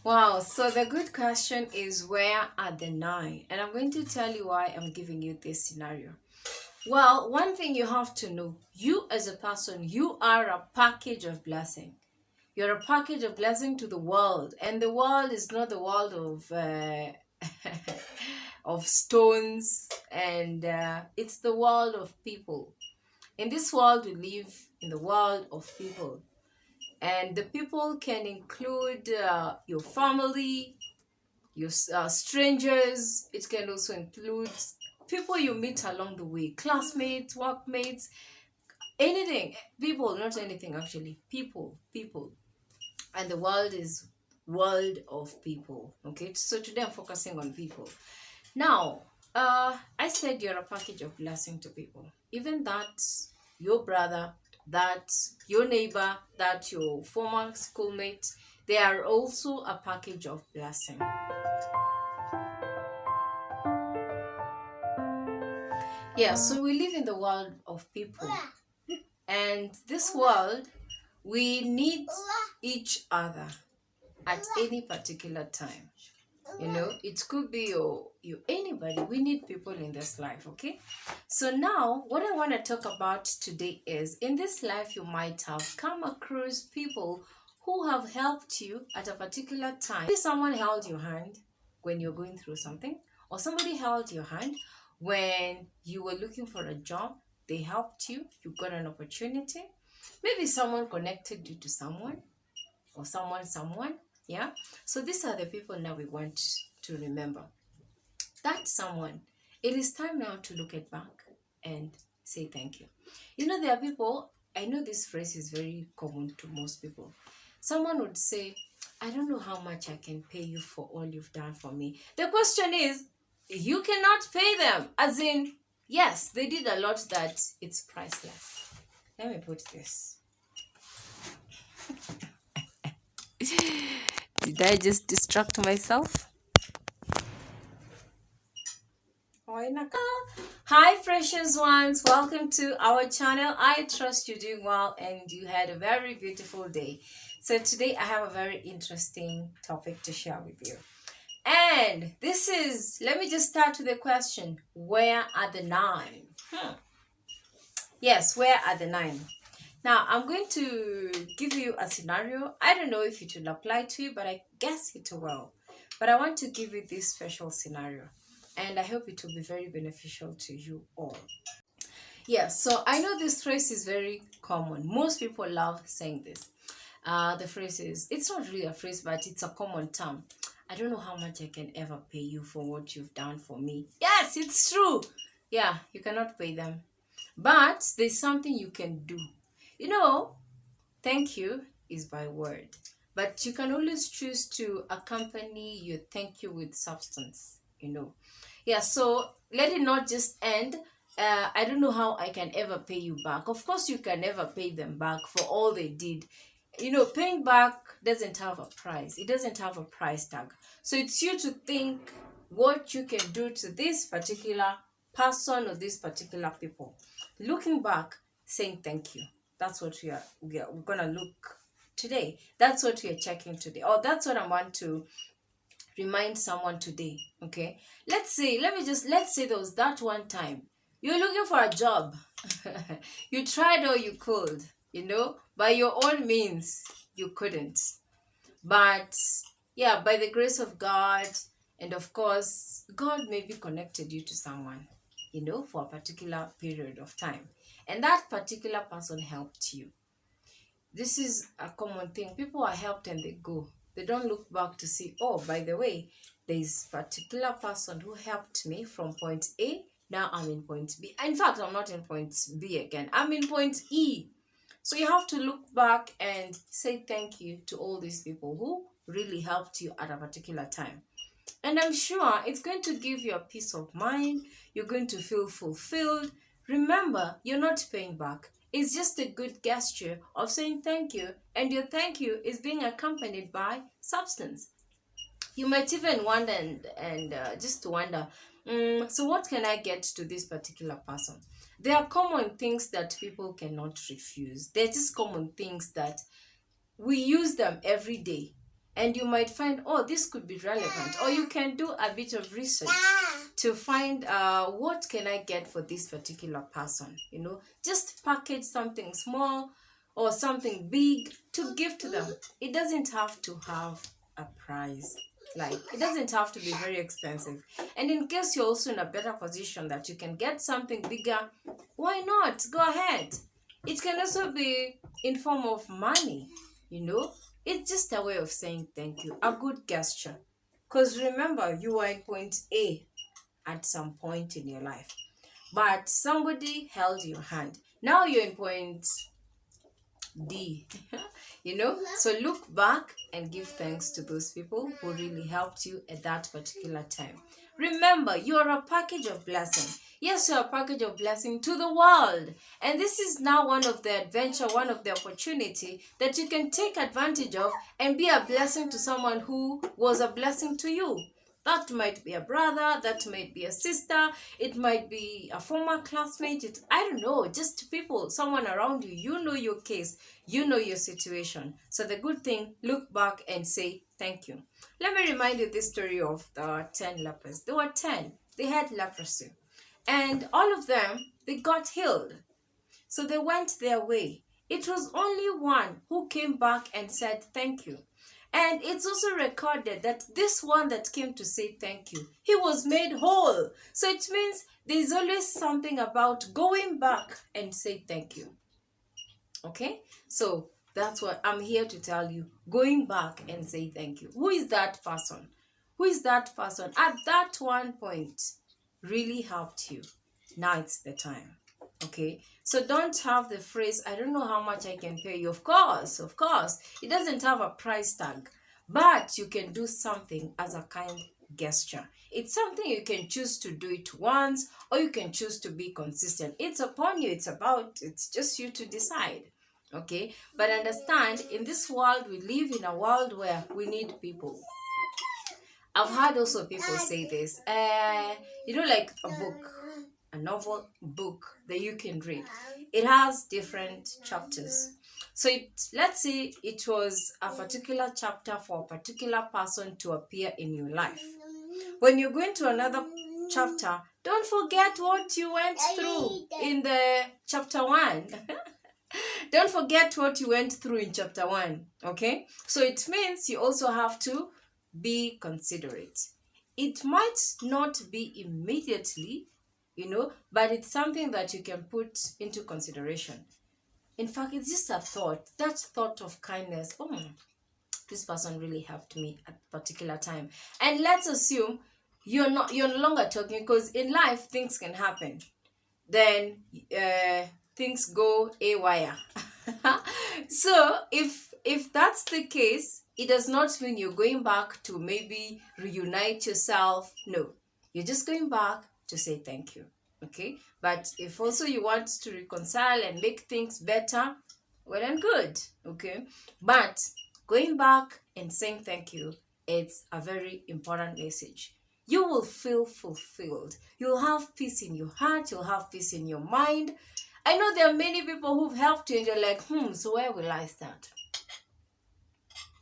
Wow, so the good question is where are the nine? And I'm going to tell you why I'm giving you this scenario. Well, one thing you have to know, you as a person, you are a package of blessing. You're a package of blessing to the world, and the world is not the world of of stones, and it's the world of people. In this world, we live in the world of people, and the people can include your family, your strangers. It can also include people you meet along the way, classmates, workmates, anything. People, not anything actually. People, and the world is world of people. Okay, so today I'm focusing on people. Now, I said you're a package of blessing to people. Even that your brother, that your neighbor, that your former schoolmate, they are also a package of blessing. Yeah, so we live in the world of people. And this world, we need each other at any particular time. You know, it could be you anybody. We need people in this life, okay? So now what I want to talk about today is in this life you might have come across people who have helped you at a particular time. Maybe someone held your hand when you're going through something, or somebody held your hand when you were looking for a job. They helped you, you got an opportunity. Maybe someone connected you to someone, or someone. Yeah, so these are the people now we want to remember. That someone, it is time now to look at back and say thank you. You know, there are people, I know this phrase is very common to most people. Someone would say, I don't know how much I can pay you for all you've done for me. The question is, you cannot pay them, as in, yes, they did a lot that it's priceless. Let me put this. Did I just distract myself? Hi, precious ones. Welcome to our channel. I trust you're doing well and you had a very beautiful day. So today I have a very interesting topic to share with you. And this is, let me just start with the question, where are the nine? Yes, where are the nine? Now, I'm going to give you a scenario. I don't know if it will apply to you, but I guess it will. But I want to give you this special scenario, and I hope it will be very beneficial to you all. Yeah, so I know this phrase is very common. Most people love saying this. The phrase is, it's not really a phrase, but it's a common term. I don't know how much I can ever pay you for what you've done for me. Yes, it's true. Yeah, you cannot pay them. But there's something you can do. You know, thank you is by word, but you can always choose to accompany your thank you with substance, you know. Yeah, so let it not just end. I don't know how I can ever pay you back. Of course, you can never pay them back for all they did. You know, paying back doesn't have a price, it doesn't have a price tag. So it's you to think what you can do to this particular person or this particular people. Looking back, saying thank you. That's what we're gonna look today. That's what we are checking today. Or that's what I want to remind someone today. Okay. Let's say there was that one time you're looking for a job. You tried all you could, you know, by your own means, you couldn't. But yeah, by the grace of God, and of course, God maybe connected you to someone, you know, for a particular period of time. And that particular person helped you. This is a common thing. People are helped and they go. They don't look back to see, oh, by the way, there's a particular person who helped me from point A. Now I'm in point B. In fact, I'm not in point B again. I'm in point E. So you have to look back and say thank you to all these people who really helped you at a particular time. And I'm sure it's going to give you a peace of mind. You're going to feel fulfilled. Remember, you're not paying back. It's just a good gesture of saying thank you. And your thank you is being accompanied by substance. You might even wonder and just wonder, so what can I get to this particular person? There are common things that people cannot refuse. They're just common things that we use them every day. and you might find, oh, this could be relevant. Or you can do a bit of research to find what can I get for this particular person. You know, just package something small or something big to give to them. It doesn't have to have a price. Like, it doesn't have to be very expensive. And in case you're also in a better position that you can get something bigger, why not? Go ahead. It can also be in form of money, you know. It's just a way of saying thank you, a good gesture. Because remember, you were in point A at some point in your life, but somebody held your hand. Now you're in point D. You know, so look back and give thanks to those people who really helped you at that particular time. Remember, you are a package of blessing. Yes, you're a package of blessing to the world. And this is now one of the adventure, one of the opportunity that you can take advantage of and be a blessing to someone who was a blessing to you. That might be a brother, that might be a sister, it might be a former classmate, I don't know, just people, someone around you. You know your case, you know your situation. So the good thing, look back and say thank you. Let me remind you this story of the 10 lepers. There were 10, they had leprosy. And all of them, they got healed. So they went their way. It was only one who came back and said thank you. And it's also recorded that this one that came to say thank you, he was made whole. So it means there's always something about going back and say thank you. Okay? So that's what I'm here to tell you. Going back and say thank you. Who is that person? Who is that person at that one point really helped you? Now it's the time. Okay, so don't have the phrase, I don't know how much I can pay you. Of course, it doesn't have a price tag, but you can do something as a kind gesture. It's something you can choose to do it once, or you can choose to be consistent. It's upon you. It's just you to decide. Okay, but understand, in this world, we live in a world where we need people. I've heard also people say this, you know, like a book, a novel book that you can read. It has different chapters. So let's say it was a particular chapter for a particular person to appear in your life. When you go into another chapter, don't forget what you went through in the chapter 1. Don't forget what you went through in chapter 1. Okay? So it means you also have to be considerate. It might not be immediately, you know, but it's something that you can put into consideration. In fact, it's just a thought, that thought of kindness. Oh, this person really helped me at a particular time. And let's assume you're no longer talking, because in life things can happen. Then things go awry. So if that's the case, it does not mean you're going back to maybe reunite yourself. No, you're just going back to say thank you. Okay, but if also you want to reconcile and make things better, well and good. Okay, but going back and saying thank you, it's a very important message. You will feel fulfilled. You'll have peace in your heart. You'll have peace in your mind. I know there are many people who've helped you and you're like, so where will I start?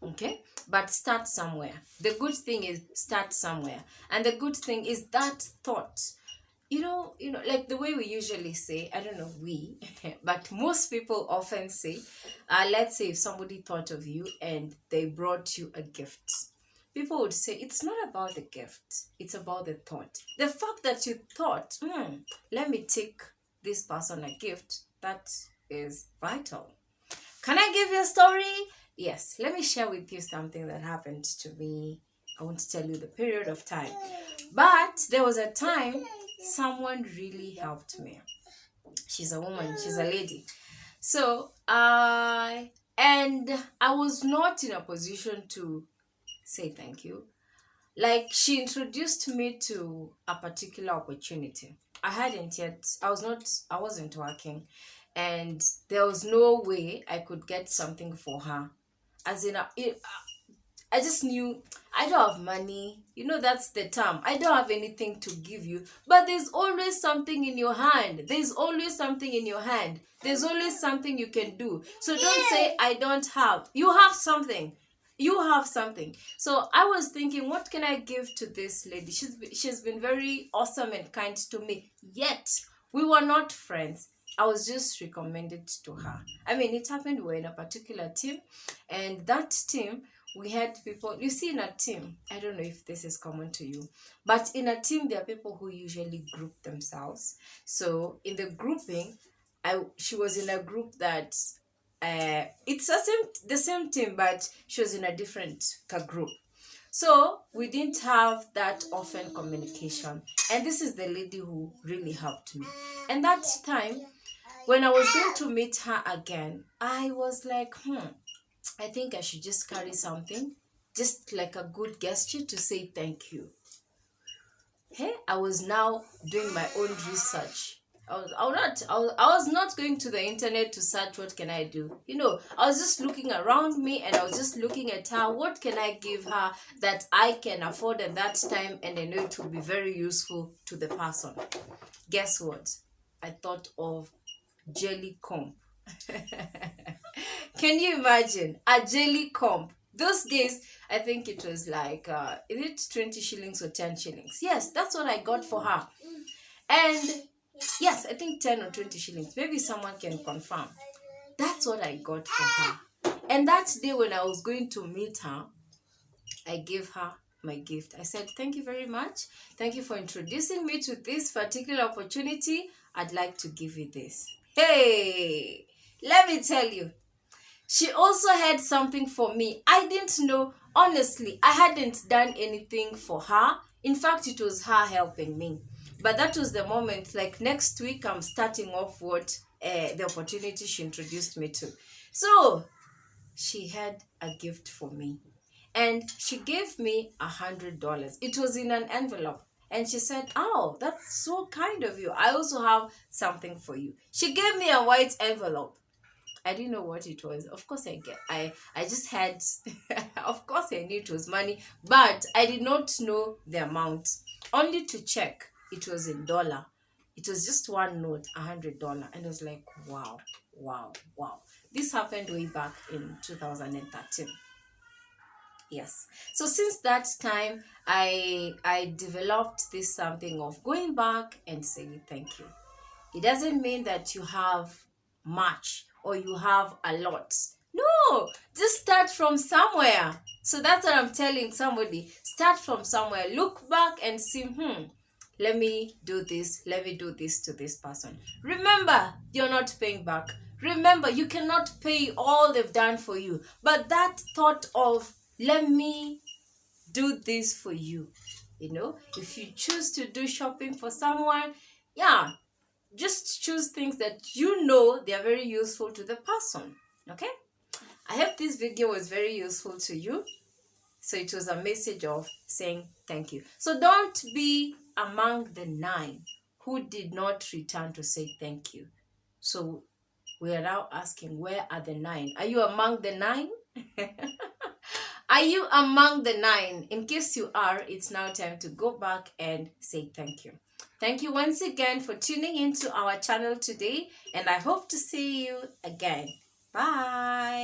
Okay, but start somewhere. The good thing is start somewhere. And the good thing is that thought. You know, like the way we usually say, I don't know we, but most people often say, let's say if somebody thought of you and they brought you a gift. People would say, it's not about the gift, it's about the thought. The fact that you thought, let me take this person a gift, that is vital. Can I give you a story? Yes, let me share with you something that happened to me. I won't tell you the period of time. But there was a time someone really helped me. She's a woman, she's a lady. So, and I was not in a position to say thank you. Like, she introduced me to a particular opportunity. I wasn't working, and there was no way I could get something for her. As in, I just knew I don't have money. You know, that's the term. I don't have anything to give you. But there's always something in your hand. There's always something in your hand. There's always something you can do. So don't say, I don't have. You have something. You have something. So I was thinking, what can I give to this lady? She's been very awesome and kind to me. Yet we were not friends. I was just recommended to her. I mean, it happened we were in a particular team, and that team, we had people. You see, in a team, I don't know if this is common to you, but in a team, there are people who usually group themselves. So in the grouping, she was in a group that it's the same team, but she was in a different group. So we didn't have that often communication. And this is the lady who really helped me. And that time, when I was going to meet her again, I was like, I think I should just carry something, just like a good gesture to say thank you. Hey, I was now doing my own research. I was not going to the internet to search what can I do. I was just looking around me and I was just looking at her. What can I give her that I can afford at that time and I know it will be very useful to the person? Guess what? I thought of jelly comb. Can you imagine a jelly comb? Those days, I think it was like, is it 20 shillings or 10 shillings? Yes, that's what I got for her. And yes, I think 10 or 20 shillings. Maybe someone can confirm. That's what I got for her. And that day when I was going to meet her, I gave her my gift. I said, thank you very much. Thank you for introducing me to this particular opportunity. I'd like to give you this. Hey, let me tell you. She also had something for me. I didn't know. Honestly, I hadn't done anything for her. In fact, it was her helping me. But that was the moment, like next week, I'm starting off what the opportunity she introduced me to. So she had a gift for me. And she gave me $100. It was in an envelope. And she said, oh, that's so kind of you. I also have something for you. She gave me a white envelope. I didn't know what it was. Of course, I just had, of course, I knew it was money, but I did not know the amount. Only to check, it was in dollar. It was just one note, $100, and I was like, wow, wow, wow. This happened way back in 2013. Yes. So since that time, I developed this something of going back and saying thank you. It doesn't mean that you have much or you have a lot. No, just start from somewhere. So that's what I'm telling somebody. Start from somewhere. Look back and see, let me do this. Let me do this to this person. Remember, you're not paying back. Remember, you cannot pay all they've done for you. But that thought of, let me do this for you. If you choose to do shopping for someone, yeah, just choose things that they are very useful to the person. Okay? I hope this video was very useful to you. So it was a message of saying thank you. So don't be among the 9 who did not return to say thank you. So we are now asking, where are the 9? Are you among the 9? Are you among the 9? In case you are, it's now time to go back and say thank you. Thank you once again for tuning into our channel today, and I hope to see you again. Bye.